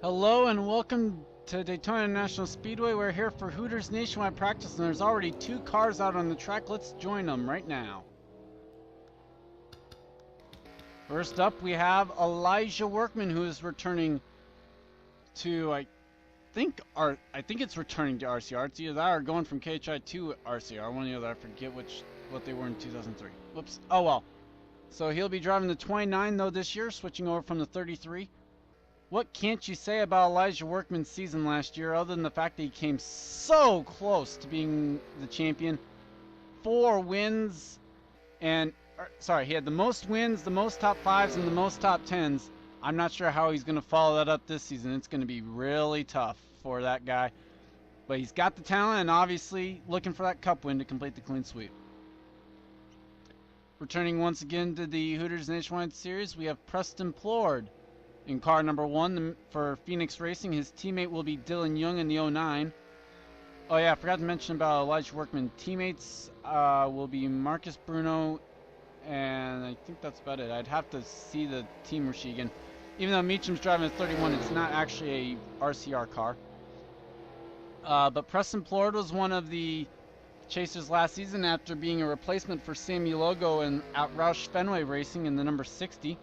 Hello and welcome to Daytona International Speedway. We're here for Hooters nationwide practice and there's already two cars out on the track. Let's join them right now. First up we have Elijah Workman, who is returning to, I think it's returning to RCR. It's either that or going from KHI to RCR. One or the other. I forget what they were in 2003. Whoops. Oh well. So he'll be driving the 29 though this year, switching over from the 33. What can't you say about Elijah Workman's season last year other than the fact that he came so close to being the champion? 4 wins and, he had the most wins, the most top 5s, and the most top 10s. I'm not sure how he's going to follow that up this season. It's going to be really tough for that guy. But he's got the talent and obviously looking for that cup win to complete the clean sweep. Returning once again to the Hooters Nationwide Series, we have Preston Plord in car number 1 for Phoenix Racing. His teammate will be Dylan Young in the 09. Oh yeah, I forgot to mention about Elijah Workman. Teammates will be Marcus Bruno, and I think that's about it. I'd have to see the team sheet again. Even though Meacham's driving a 31, it's not actually a RCR car. But Preston Plord was one of the chasers last season after being a replacement for Sammy Logo at Roush Fenway Racing in the number 60.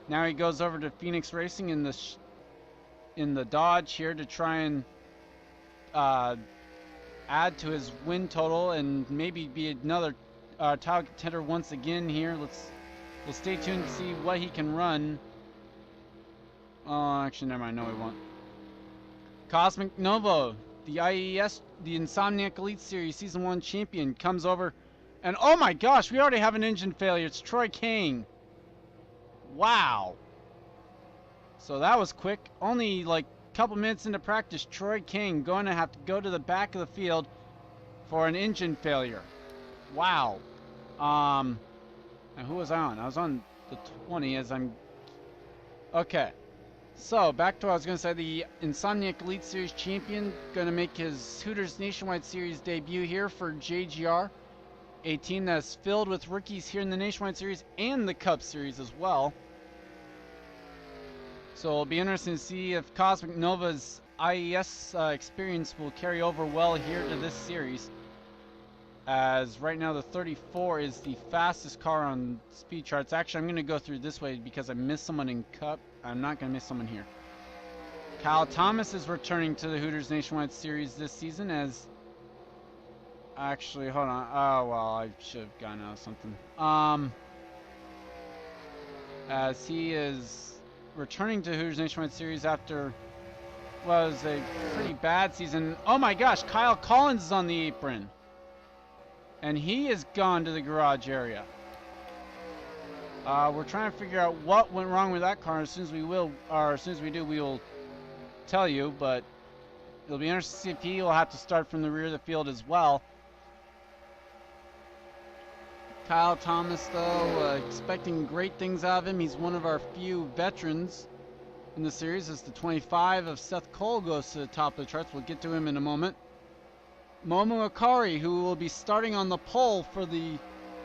Now he goes over to Phoenix Racing in the Dodge here to try and add to his win total and maybe be another title contender once again here. We'll stay tuned to see what he can run. Oh, actually, never mind. No, we won't. Cosmic Novo, the IES, the Insomniac Elite Series Season 1 champion, comes over. And oh my gosh, we already have an engine failure. It's Troy Kane. Wow. So that was quick. Only like a couple minutes into practice, Troy King going to have to go to the back of the field for an engine failure. Wow. And who was I on? I was on the 20 as I'm... Okay. So, back to what I was going to say. The Insomniac Elite Series champion going to make his Hooters Nationwide Series debut here for JGR. A team that's filled with rookies here in the Nationwide Series and the Cup Series as well. So it'll be interesting to see if Cosmic Nova's IES experience will carry over well here to this series. As right now the 34 is the fastest car on speed charts. Actually, I'm going to go through this way because I missed someone in Cup. I'm not going to miss someone here. Kyle Thomas is returning to the Hooters Nationwide Series this season as... Actually, hold on. Oh, well, I should have gotten out of something. As he is returning to Hooters Nationwide Series after was a pretty bad season. Oh my gosh, Kyle Collins is on the apron. And he is gone to the garage area. We're trying to figure out what went wrong with that car. As soon as we do, we will tell you. But it'll be interesting to see if he will have to start from the rear of the field as well. Kyle Thomas, though, expecting great things out of him. He's one of our few veterans in the series as the 25 of Seth Cole goes to the top of the charts. We'll get to him in a moment. Momo Akari, who will be starting on the pole for the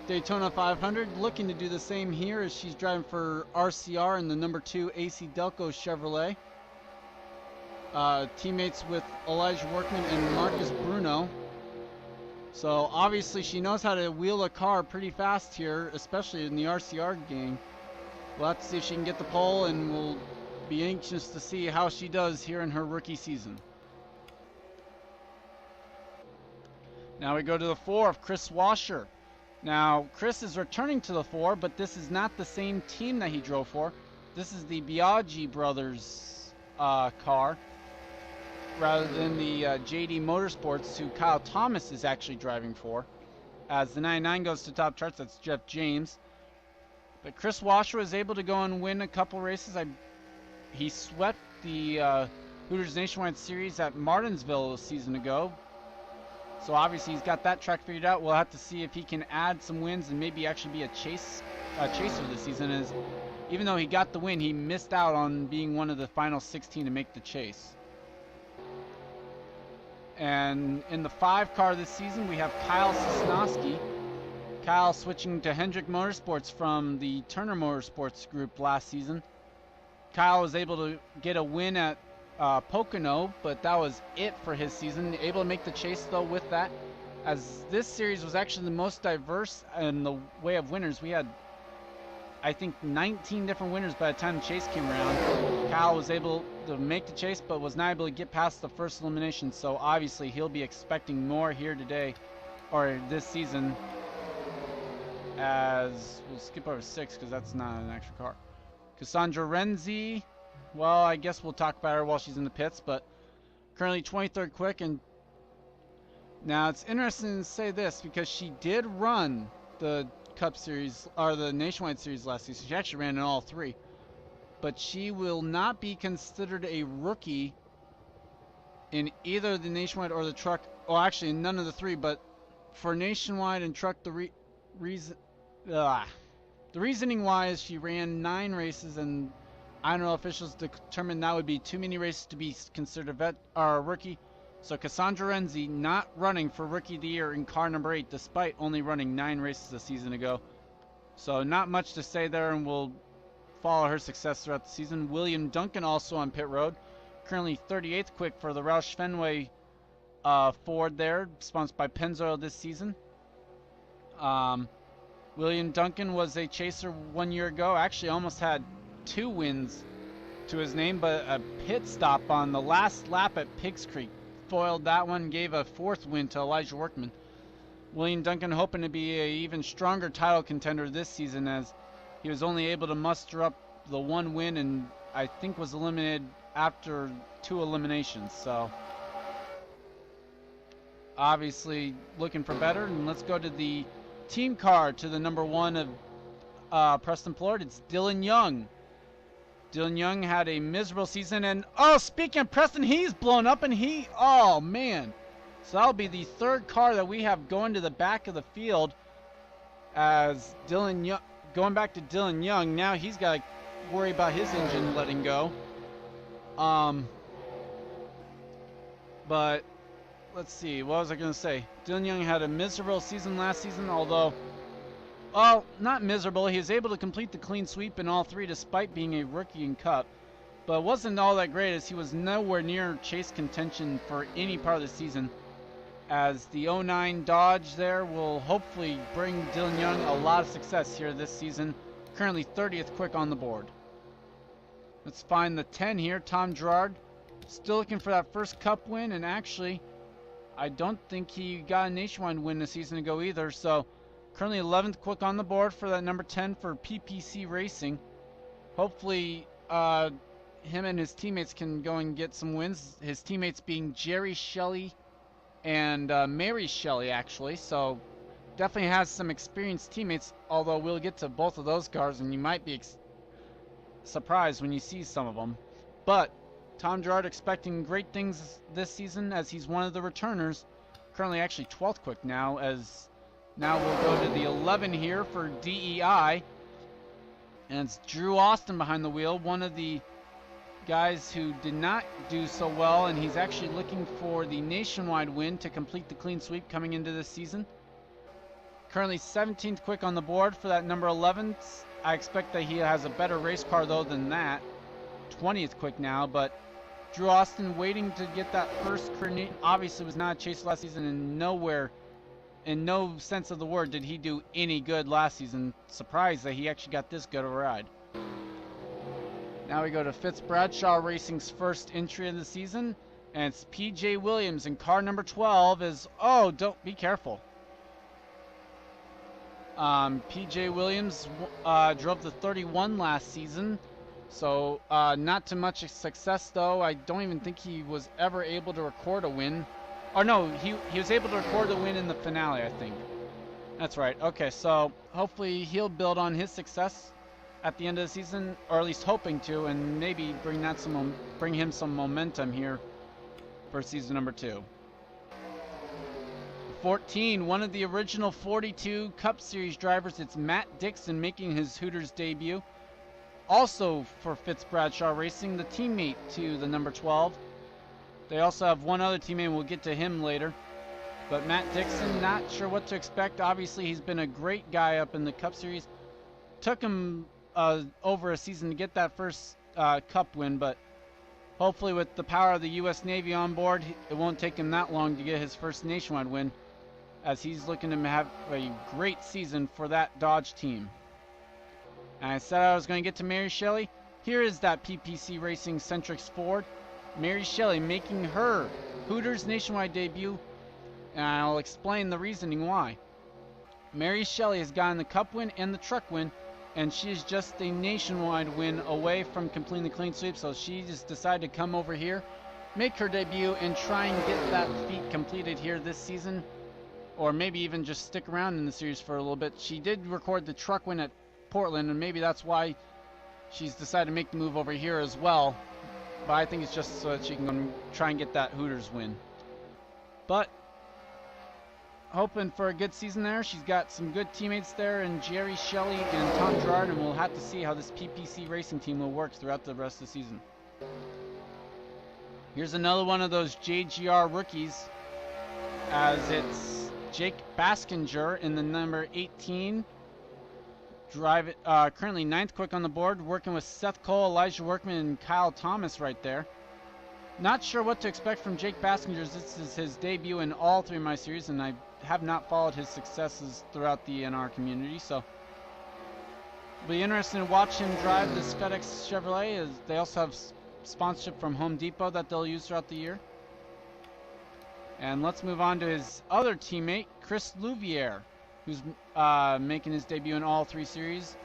Daytona 500, looking to do the same here as she's driving for RCR in the number 2 AC Delco Chevrolet. Teammates with Elijah Workman and Marcus Bruno. So obviously she knows how to wheel a car pretty fast here, especially in the RCR game. We'll have to see if she can get the pole, and we'll be anxious to see how she does here in her rookie season. Now we go to the 4 of Kris Wascher. Now Kris is returning to the 4, but this is not the same team that he drove for. This is the Biaggi brothers car, rather than the JD Motorsports, who Kyle Thomas is actually driving for. As the 99 goes to top charts, that's Jeff James. But Kris Wascher was able to go and win a couple races. He swept the Hooters Nationwide Series at Martinsville a season ago. So obviously he's got that track figured out. We'll have to see if he can add some wins and maybe actually be a chaser this season. As even though he got the win, he missed out on being one of the final 16 to make the chase. And in the 5 car this season, we have Kyle Sosnowski. Kyle switching to Hendrick Motorsports from the Turner Motorsports group last season. Kyle was able to get a win at Pocono, but that was it for his season. Able to make the chase though with that, as this series was actually the most diverse in the way of winners. We had, I think, 19 different winners by the time the chase came around. Kyle was able to make the chase, but was not able to get past the first elimination. So obviously he'll be expecting more here today, or this season. As we'll skip over 6 because that's not an extra car. Cassandra Renzi, well, I guess we'll talk about her while she's in the pits, but currently 23rd quick. And now it's interesting to say this because she did run the Cup Series, or the Nationwide Series last season. She actually ran in all 3. But she will not be considered a rookie in either the Nationwide or the Truck. Well, actually, none of the 3, but for Nationwide and Truck, the reasoning why is she ran 9 races, and INORL officials determined that would be too many races to be considered a rookie. So Cassandra Renzi not running for Rookie of the Year in car number 8, despite only running 9 races a season ago. So not much to say there, and we'll follow her success throughout the season. William Duncan also on pit road, currently 38th quick for the Roush Fenway Ford there, sponsored by Pennzoil this season. William Duncan was a chaser 1 year ago. Actually almost had 2 wins to his name, but a pit stop on the last lap at Pigs Creek foiled that one, gave a 4th win to Elijah Workman. William Duncan hoping to be an even stronger title contender this season, as he was only able to muster up the 1 win and I think was eliminated after 2 eliminations. So obviously looking for better. And let's go to the team car, to the number 1 of Preston Florida. It's Dylan Young. Dylan Young had a miserable season, and oh, speaking of Preston, he's blown up, and oh man. So that'll be the 3rd car that we have going to the back of the field, as Dylan Young, going back to Dylan Young, now he's got to worry about his engine letting go. But let's see, what was I going to say? Dylan Young had a miserable season last season, although, well, not miserable. He was able to complete the clean sweep in all 3 despite being a rookie in Cup. But it wasn't all that great, as he was nowhere near chase contention for any part of the season. As the 09 Dodge there will hopefully bring Dylan Young a lot of success here this season. Currently 30th quick on the board. Let's find the 10 here, Tom Gerard. Still looking for that first Cup win, and actually, I don't think he got a Nationwide win a season ago either, so currently 11th quick on the board for that number 10 for PPC Racing. Hopefully him and his teammates can go and get some wins. His teammates being Jerry Shelley and Mary Shelley, actually. So definitely has some experienced teammates, although we'll get to both of those cars and you might be surprised when you see some of them. But Tom Gerard expecting great things this season, as he's one of the returners. Currently actually 12th quick now, as now we'll go to the 11 here for DEI. And it's Drew Austin behind the wheel, one of the guys who did not do so well, and he's actually looking for the Nationwide win to complete the clean sweep coming into this season. Currently 17th quick on the board for that number 11. I expect that he has a better race car though than that. 20th quick now, but Drew Austin waiting to get that first career. Obviously was not a chase last season, and nowhere, in no sense of the word, did he do any good last season. Surprised that he actually got this good a ride. Now we go to Fitz Bradshaw Racing's first entry of the season, and it's PJ Williams in car number 12. Is, oh, don't, be careful. PJ Williams drove the 31 last season, so not too much success though. I don't even think he was ever able to record a win. Or no, he was able to record the win in the finale, I think. That's right. Okay, so hopefully he'll build on his success at the end of the season, or at least hoping to, and maybe bring him some momentum here for season number 2. 14, one of the original 42 Cup Series drivers. It's Matt Dixon making his Hooters debut. Also for Fitz Bradshaw Racing, the teammate to the number 12. They also have one other teammate, and we'll get to him later. But Matt Dixon, not sure what to expect. Obviously, he's been a great guy up in the Cup Series. Took him over a season to get that first Cup win, but Hopefully with the power of the U.S. Navy on board, it won't take him that long to get his first nationwide win, as he's looking to have a great season for that Dodge team. And I said I was going to get to Mary Shelley. Here is that PPC Racing Centrix Ford. Mary Shelley making her Hooters nationwide debut, and I'll explain the reasoning why. Mary Shelley has gotten the Cup win and the truck win, and she is just a nationwide win away from completing the clean sweep, so she just decided to come over here, make her debut, and try and get that feat completed here this season, or maybe even just stick around in the series for a little bit. She did record the truck win at Portland, and maybe that's why she's decided to make the move over here as well, but I think it's just so that she can try and get that Hooters win. But hoping for a good season there. She's got some good teammates there in Jerry Shelley and Tom Gerard, and we'll have to see how this PPC racing team will work throughout the rest of the season. Here's another one of those JGR rookies, as it's Jake Baskinger in the number 18. Currently 9th quick on the board, working with Seth Cole, Elijah Workman, and Kyle Thomas right there. Not sure what to expect from Jake Baskinger. This is his debut in all 3 of my series, and I have not followed his successes throughout the NR community, so it'll be interesting to watch him drive this FedEx Chevrolet, as they also have sponsorship from Home Depot that they'll use throughout the year. And let's move on to his other teammate, Chris Louviere, who's making his debut in all 3 series.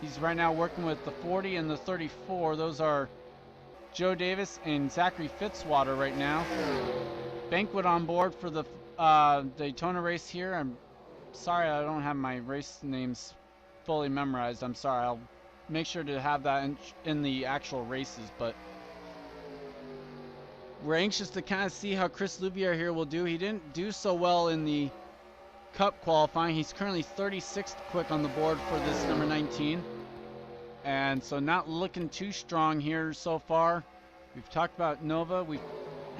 He's right now working with the 40 and the 34. Those are Joe Davis and Zachary Fitzwater right now. Banquet on board for the Daytona race here. I'm sorry I don't have my race names fully memorized. I'm sorry. I'll make sure to have that in the actual races. But we're anxious to kind of see how Chris Louviere here will do. He didn't do so well in the Cup qualifying. He's currently 36th quick on the board for this number 19. And so not looking too strong here so far. We've talked about Nova. We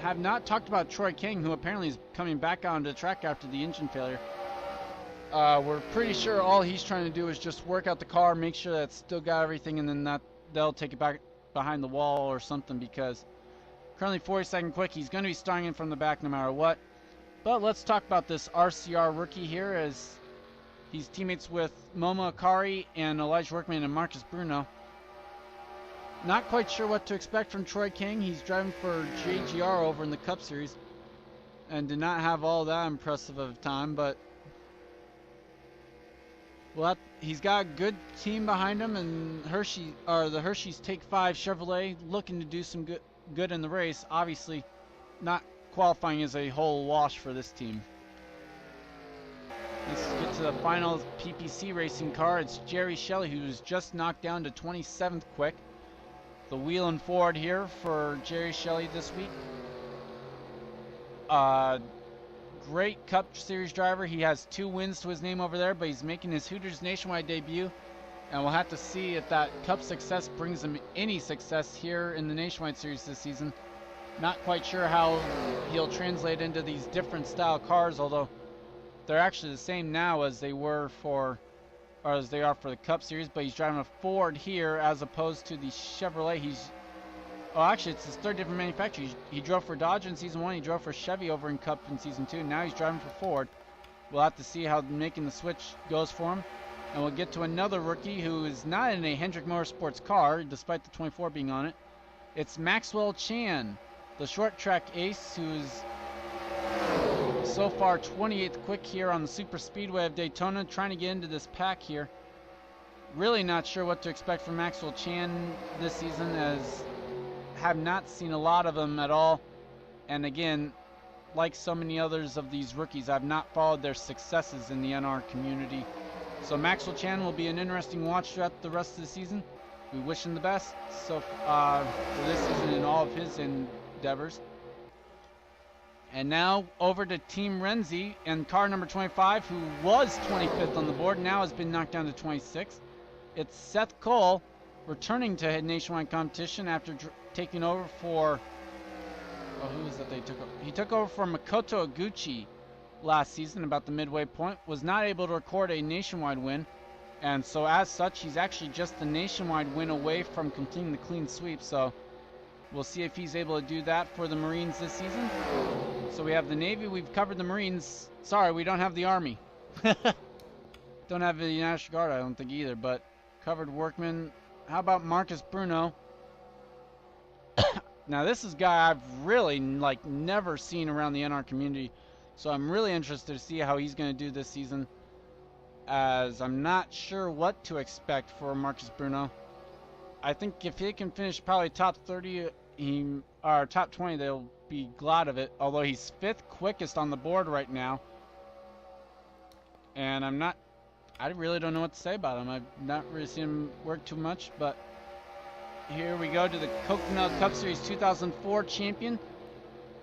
have not talked about Troy King, who apparently is coming back onto the track after the engine failure. We're pretty sure all he's trying to do is just work out the car, make sure that it's still got everything, and then they'll take it back behind the wall or something, because currently 42nd quick. He's going to be starting in from the back no matter what. But let's talk about this RCR rookie here, as he's teammates with Momo Akari and Elijah Workman and Marcus Bruno. Not quite sure what to expect from Troy King. He's driving for JGR over in the Cup Series and did not have all that impressive of a time, but well, he's got a good team behind him, and the Hershey's Take 5 Chevrolet looking to do some good in the race. Obviously not qualifying as a whole wash for this team. Let's get to the final PPC racing car. It's Jerry Shelley, who was just knocked down to 27th quick. The wheel and forward here for Jerry Shelley this week. Great Cup Series driver. He has 2 wins to his name over there, but he's making his Hooters nationwide debut. And we'll have to see if that Cup success brings him any success here in the Nationwide Series this season. Not quite sure how he'll translate into these different style cars, although they're actually the same now as they are for the Cup Series. But he's driving a Ford here as opposed to the Chevrolet. Actually, it's his 3rd different manufacturer. He drove for Dodge in Season 1. He drove for Chevy over in Cup in Season 2. Now he's driving for Ford. We'll have to see how making the switch goes for him. And we'll get to another rookie who is not in a Hendrick Motorsports car, despite the 24 being on it. It's Maxwell Chan, the short track ace, who's so far 28th quick here on the Super Speedway of Daytona, trying to get into this pack here. Really not sure what to expect from Maxwell Chan this season, as have not seen a lot of him at all. And again, like so many others of these rookies, I've not followed their successes in the NR community. So Maxwell Chan will be an interesting watch throughout the rest of the season. We wish him the best for this season in all of his endeavors. And now over to Team Renzi and car number 25, who was 25th on the board, now has been knocked down to 26th. It's Seth Cole returning to nationwide competition after taking over for, who is that they took over? He took over for Makoto Oguchi last season about the midway point, was not able to record a nationwide win, and so as such he's actually just the nationwide win away from completing the clean sweep. So We'll see if he's able to do that for the Marines this season. So we have the Navy, we've covered the Marines. Sorry, we don't have the Army. Don't have the National Guard, I don't think either, but covered workmen. How about Marcus Bruno? Now this is a guy I've really never seen around the NR community, so I'm really interested to see how he's going to do this season, as I'm not sure what to expect for Marcus Bruno. I think if he can finish probably top 30 or top 20, they'll be glad of it, although he's 5th quickest on the board right now. And I really don't know what to say about him. I've not really seen him work too much, but here we go to the Coconut Cup Series 2004 champion,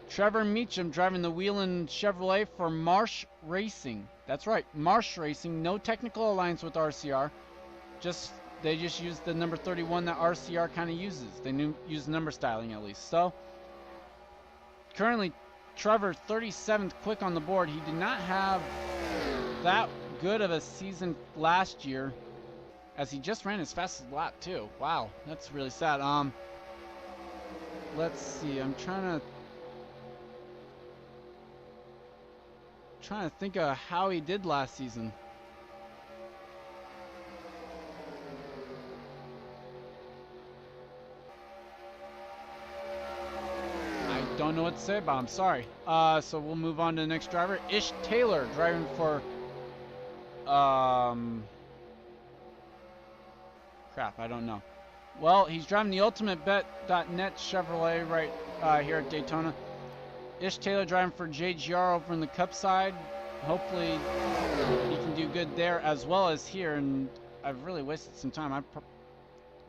Trevor Meacham, driving the Wheeling Chevrolet for Marsh Racing. That's right, Marsh Racing. No technical alliance with RCR. They just use the number 31 that RCR kind of uses. They use number styling at least. So currently, Trevor 37th quick on the board. He did not have that good of a season last year, as he just ran his fastest lap too. Wow, that's really sad. Let's see. I'm trying to think of how he did last season. I don't know what to say about him. Sorry. So we'll move on to the next driver, Ish Taylor, driving for crap, I don't know. Well, he's driving the UltimateBet.net Chevrolet right here at Daytona. Ish Taylor driving for JGR over in the Cup side. Hopefully he can do good there as well as here. And I've really wasted some time. I'm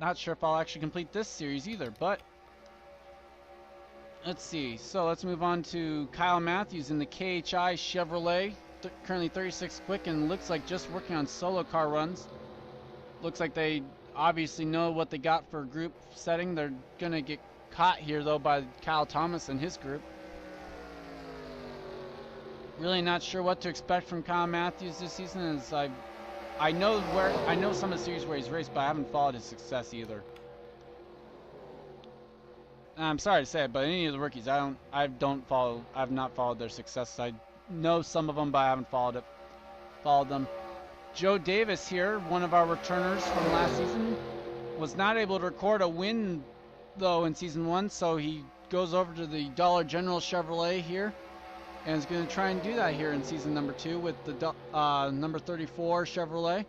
not sure if I'll actually complete this series either, but let's see. So let's move on to Kyle Matthews in the KHI Chevrolet. Currently 36 quick and looks like just working on solo car runs. Looks like they obviously know what they got for group setting. They're going to get caught here though by Kyle Thomas and his group. Really not sure what to expect from Kyle Matthews this season, as I know some of the series where he's raced, but I haven't followed his success either. I'm sorry to say it, but any of the rookies, I've not followed their success. I know some of them, but I haven't followed them. Joe Davis here, one of our returners from last season, was not able to record a win though in season 1, so he goes over to the Dollar General Chevrolet here and is going to try and do that here in season number 2 with the number 34 Chevrolet.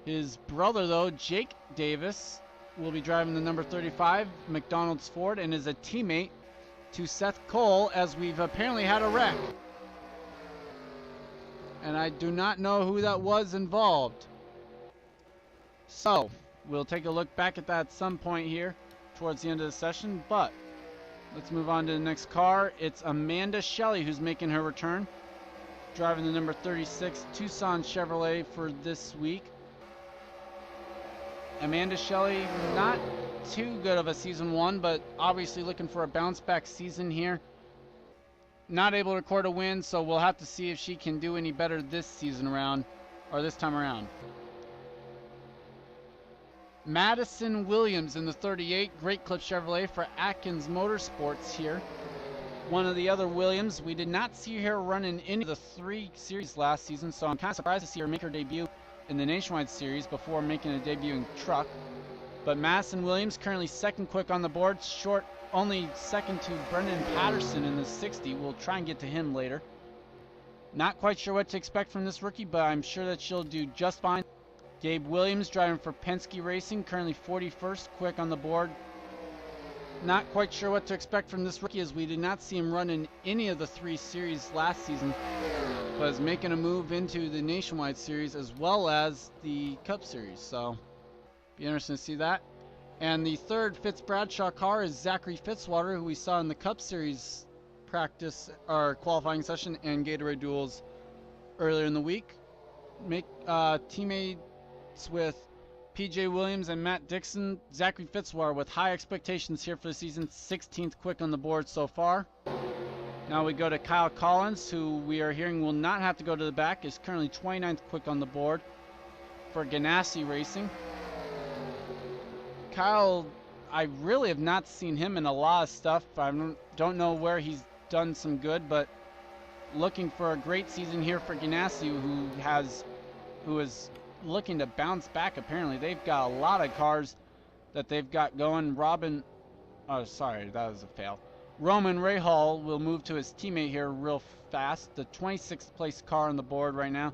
His brother though, Jake Davis, will be driving the number 35 McDonald's Ford and is a teammate to Seth Cole, as we've apparently had a wreck. And I do not know who that was involved. So, we'll take a look back at that at some point here towards the end of the session, but let's move on to the next car. It's Amanda Shelley who's making her return, driving the number 36 Tucson Chevrolet for this week. Amanda Shelley, not too good of a season 1, but obviously looking for a bounce back season here. Not able to record a win, so we'll have to see if she can do any better this season around, or this time around. Madison Williams in the 38 Great Clip Chevrolet for Atkins Motorsports here. One of the other Williams. We did not see her run in any of the 3 series last season, so I'm kind of surprised to see her make her debut in the Nationwide Series before making a debut in truck. But Madison Williams currently 2nd quick on the board, short only 2nd to Brendan Patterson in the 60. We'll try and get to him later. Not quite sure what to expect from this rookie, but I'm sure that she'll do just fine. Gabe Williams driving for Penske Racing, currently 41st quick on the board. Not quite sure what to expect from this rookie, as we did not see him run in any of the 3 series last season, but is making a move into the Nationwide Series as well as the Cup Series, so be interesting to see that. And the 3rd Fitz Bradshaw car is Zachary Fitzwater, who we saw in the Cup Series practice or qualifying session and Gatorade Duels earlier in the week. Teammates with PJ Williams and Matt Dixon. Zachary Fitzwater with high expectations here for the season, 16th quick on the board so far. Now we go to Kyle Collins, who we are hearing will not have to go to the back, is currently 29th quick on the board for Ganassi Racing. Kyle, I really have not seen him in a lot of stuff. I don't know where he's done some good, but looking for a great season here for Ganassi, who is looking to bounce back. Apparently, they've got a lot of cars that they've got going. Oh, sorry, that was a fail. Roman Rahal will move to his teammate here real fast. The 26th place car on the board right now.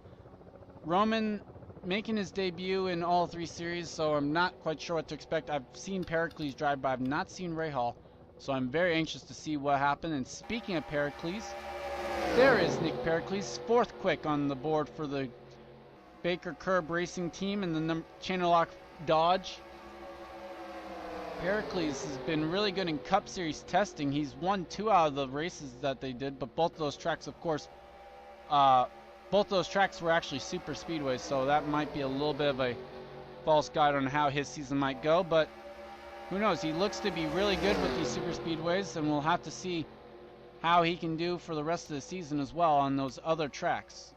Roman making his debut in all three series, so I'm not quite sure what to expect. I've seen Pericles drive, but I've not seen Rahal, so I'm very anxious to see what happened. And speaking of Pericles, there is Nick Pericles, 4th quick on the board for the Baker Curb Racing team in the Channel Lock Dodge. Pericles has been really good in Cup Series testing. He's won 2 out of the races that they did, but both of those tracks, of course, both those tracks were actually super speedways, so that might be a little bit of a false guide on how his season might go, but who knows? He looks to be really good with these super speedways, and we'll have to see how he can do for the rest of the season as well on those other tracks.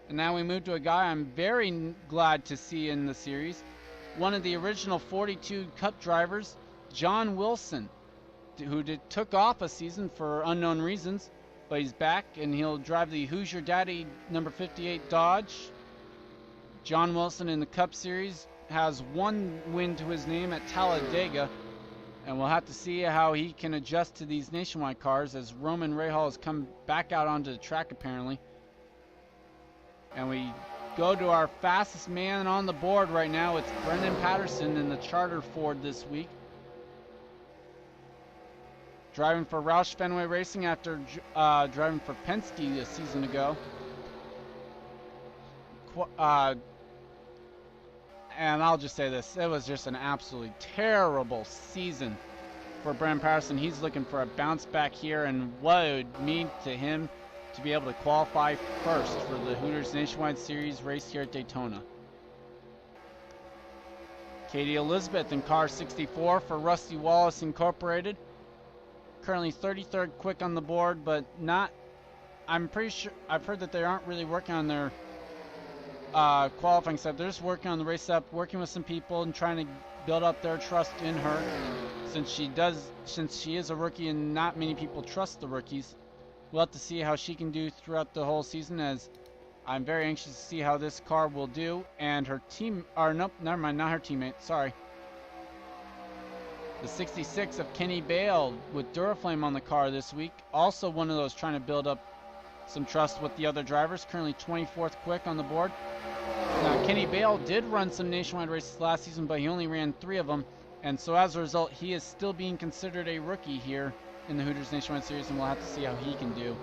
And now we move to a guy I'm very glad to see in the series. One of the original 42 Cup drivers, John Wilson, who took off a season for unknown reasons, but he's back and he'll drive the Hoosier Daddy number 58 Dodge. John Wilson in the Cup Series has 1 win to his name at Talladega, and we'll have to see how he can adjust to these nationwide cars as Roman Rahal has come back out onto the track apparently. And we go to our fastest man on the board right now. It's Brendan Patterson in the Charter Ford this week. Driving for Roush Fenway Racing after driving for Penske a season ago. And I'll just say this. It was just an absolutely terrible season for Brendan Patterson. He's looking for a bounce back here, and what it would mean to him to be able to qualify first for the Hooters Nationwide Series race here at Daytona. Katie Elizabeth in car 64 for Rusty Wallace Incorporated. Currently 33rd quick on the board, but not, I'm pretty sure, I've heard that they aren't really working on their qualifying stuff. They're just working on the race up, working with some people and trying to build up their trust in her, since she is a rookie and not many people trust the rookies. We'll have to see how she can do throughout the whole season, as I'm very anxious to see how this car will do. And her team, or nope, never mind, not her teammate, sorry. The 66 of Kenny Bale with Duraflame on the car this week. Also one of those trying to build up some trust with the other drivers. Currently 24th quick on the board. Now Kenny Bale did run some nationwide races last season, but he only ran 3 of them. And so as a result, he is still being considered a rookie here in the Hooters Nationwide Series, and we'll have to see how he can do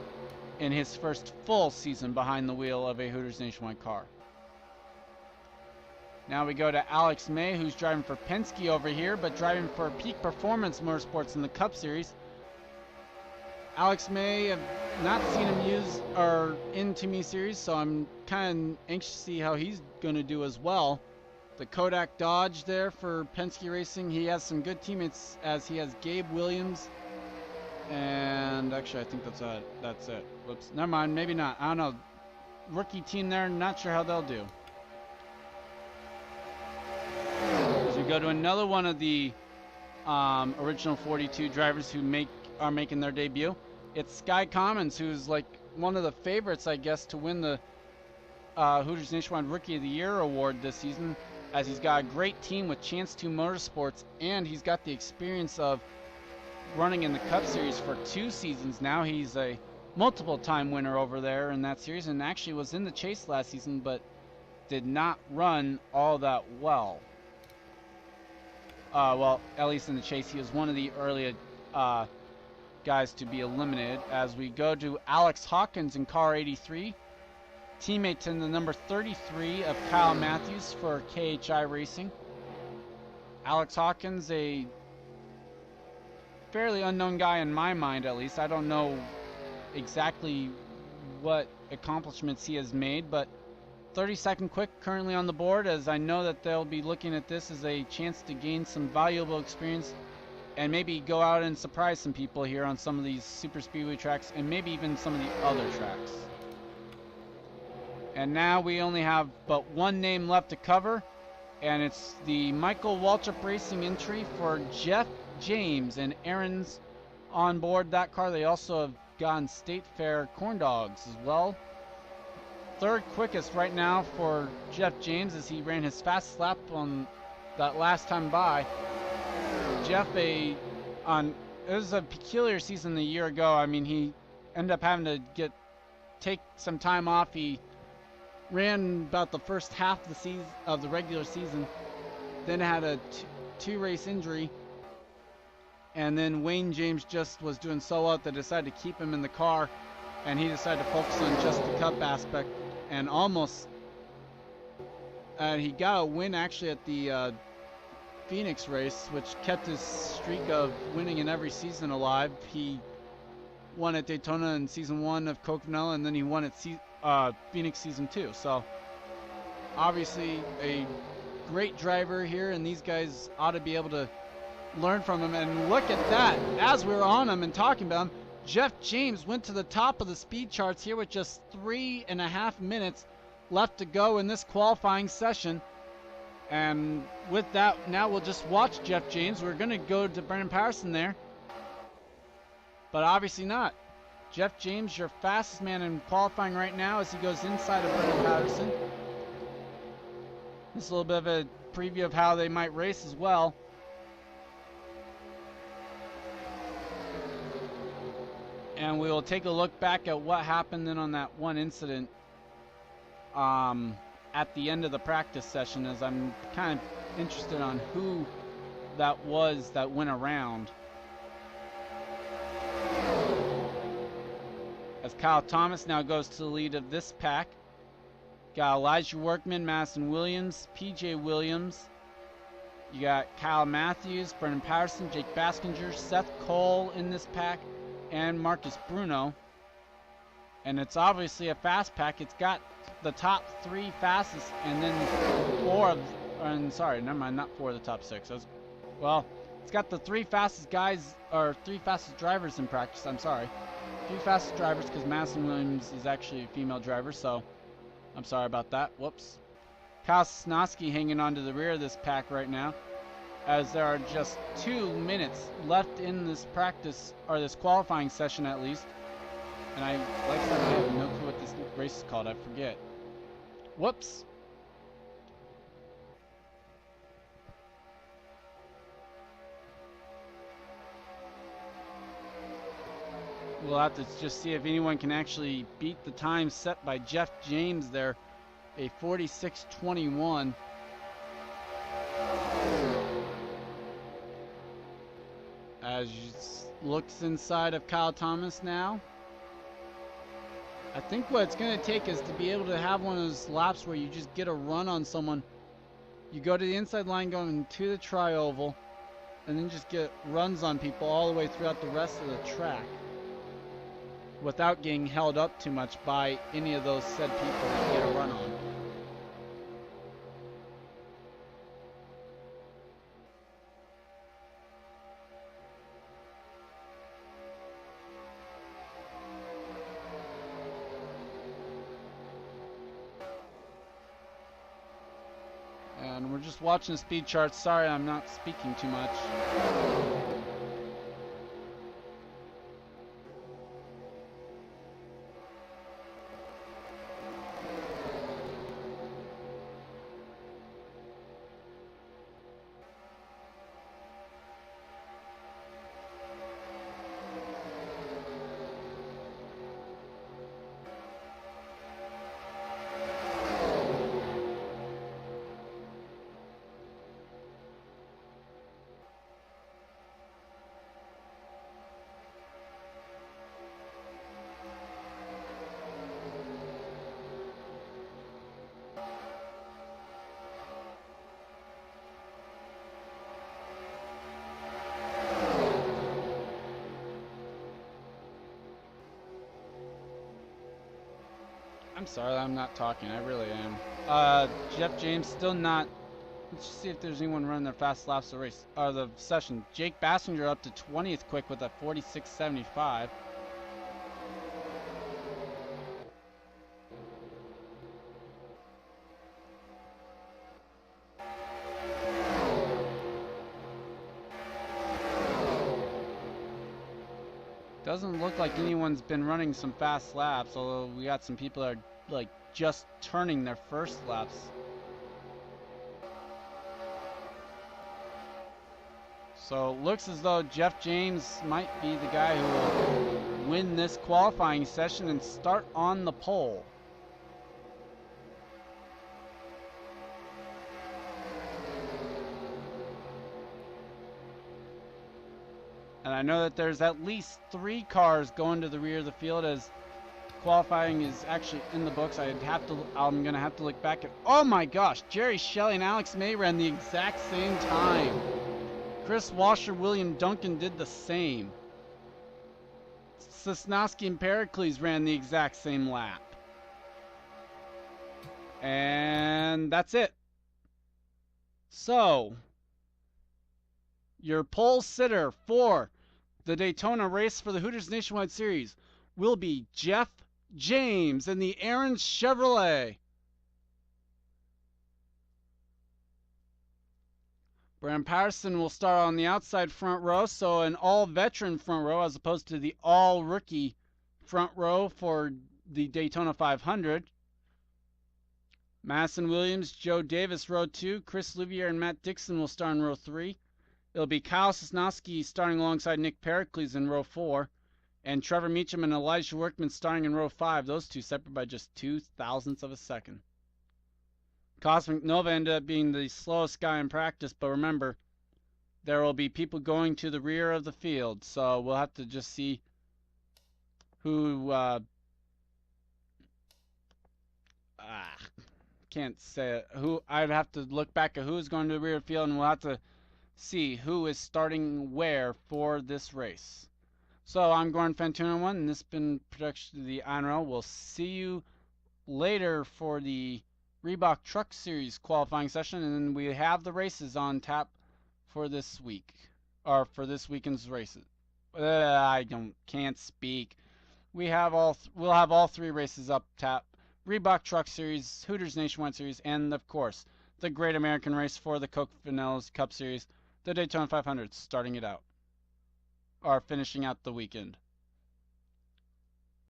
in his first full season behind the wheel of a Hooters Nationwide car. Now we go to Alex May, who's driving for Penske over here, but driving for Peak Performance Motorsports in the Cup Series. Alex May, I've not seen him use or in Too Many Series, so I'm kind of anxious to see how he's going to do as well. The Kodak Dodge there for Penske Racing. He has some good teammates, as he has Gabe Williams. And actually, I think that's it. Whoops. Never mind. Maybe not. I don't know. Rookie team there. Not sure how they'll do. As we go to another one of the original 42 drivers who are making their debut. It's Sky Commons, who's like one of the favorites, I guess, to win the Hooters Nationwide Rookie of the Year award this season, as he's got a great team with Chance 2 Motorsports, and he's got the experience of running in the Cup Series for 2 seasons now. He's a multiple time winner over there in that series, and actually was in the chase last season, but did not run all that well. Well, at least in the chase, he was one of the early guys to be eliminated. As we go to Alex Hawkins in car 83, teammate in the number 33 of Kyle Matthews for KHI Racing. Alex Hawkins, a fairly unknown guy in my mind, at least. I don't know exactly what accomplishments he has made, but 32nd quick currently on the board, as I know that they'll be looking at this as a chance to gain some valuable experience and maybe go out and surprise some people here on some of these super speedway tracks, and maybe even some of the other tracks. And now we only have but one name left to cover, And it's the Michael Waltrip Racing entry for Jeff James, and Aaron's on board that car. They also have gotten State Fair corn dogs as well. Third quickest right now for Jeff James as he ran his fastest lap on that last time by. Jeff, it was a peculiar season a year ago. I mean, he ended up having to take some time off. He ran about the first half of the season, of the regular season, then had a two race injury, and then Wayne James just was doing so well that they decided to keep him in the car, and he decided to focus on just the Cup aspect, and he got a win actually at the Phoenix race, which kept his streak of winning in every season alive. He won at Daytona in season 1 of Coconut, and then he won at Phoenix season 2. So obviously a great driver here, and these guys ought to be able to learn from him. And look at that, as we were on him and talking about him, Jeff James went to the top of the speed charts here with just 3.5 minutes left to go in this qualifying session. And with that, now we'll just watch Jeff James. We're going to go to Brendan Patterson there, but obviously not. Jeff James, your fastest man in qualifying right now as he goes inside of Brendan Patterson. This is a little bit of a preview of how they might race as well. And we will take a look back at what happened then on that one incident at the end of the practice session, as I'm kind of interested on who that was that went around. As Kyle Thomas now goes to the lead of this pack. Got Elijah Workman, Madison Williams, PJ Williams. You got Kyle Matthews, Brendan Patterson, Jake Baskinger, Seth Cole in this pack, and Marcus Bruno. And it's obviously a fast pack. It's got the top 3 fastest, and then 4 of, sorry, never mind, not 4 of the top 6. Well, it's got the 3 fastest guys, or 3 fastest drivers in practice, I'm sorry. 3 fastest drivers, because Madison Williams is actually a female driver, so I'm sorry about that. Whoops. Kyle Sosnowski hanging on to the rear of this pack right now, as there are just 2 minutes left in this practice, or this qualifying session at least. And I have no clue what this race is called. I forget. Whoops. We'll have to just see if anyone can actually beat the time set by Jeff James there, a 46:21. As looks inside of Kyle Thomas now. I think what it's going to take is to be able to have one of those laps where you just get a run on someone. You go to the inside line going to the tri-oval, and then just get runs on people all the way throughout the rest of the track without getting held up too much by any of those said people that you get a run on. And we're just watching the speed charts. Sorry, I'm not speaking too much. I'm sorry, I'm not talking. I really am. Jeff James still not. Let's just see if there's anyone running their fast laps of the race or the session. Jake Bassinger up to 20th quick with a 46.75. Doesn't look like anyone's been running some fast laps, although we got some people that are like just turning their first laps. So looks as though Jeff James might be the guy who will win this qualifying session and start on the pole. And I know that there's at least 3 cars going to the rear of the field as qualifying is actually in the books. I'm gonna have to look back at. Oh my gosh, Jerry Shelley and Alex May ran the exact same time. Kris Wascher, William Duncan did the same. Sosnowski and Pericles ran the exact same lap. And that's it. So, your pole sitter for the Daytona race for the Hooters Nationwide Series will be Jeff James in the Aaron Chevrolet. Bram Patterson will start on the outside front row, so an all-veteran front row as opposed to the all-rookie front row for the Daytona 500. Madison Williams, Joe Davis, row 2. Chris Louvier and Matt Dixon will start in row 3. It'll be Kyle Sosnowski starting alongside Nick Pericles in row 4. And Trevor Meacham and Elijah Workman starting in row 5. Those two separate by just 0.02 of a second. Cosmic Nova ended up being the slowest guy in practice, but remember, there will be people going to the rear of the field, so we'll have to just see who can't say it. Who I'd have to look back at who's going to the rear of the field, and we'll have to see who is starting where for this race. So I'm Gordon Fantuna 1, and this has been production of the INORL. We'll see you later for the Reebok Truck Series qualifying session, and then we have the races on tap for this week, or for this weekend's races. Can't speak. We'll have all 3 races up tap: Reebok Truck Series, Hooters Nationwide Series, and of course the Great American Race for the Coke Vanillas Cup Series, the Daytona 500, starting it out, or finishing out the weekend.